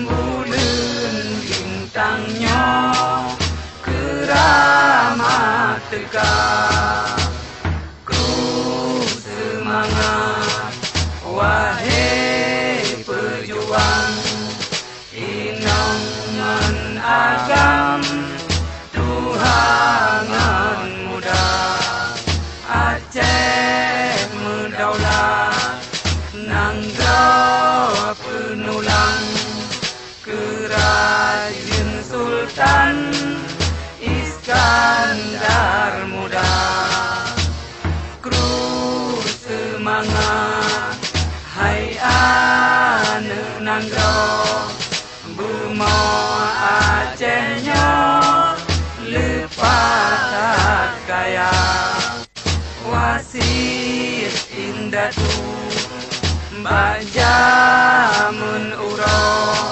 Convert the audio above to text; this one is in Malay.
bulan bintangnya keramat tegak. Ku semangat wahai pejuang, inongan agam tuhangan muda. Aceh merdaulat nangga penulang kerajaan Sultan Iskandar Muda. Kru semangat hai ane nangga bumo Acehnya lepas kaya. Wasit indah tu baja menurut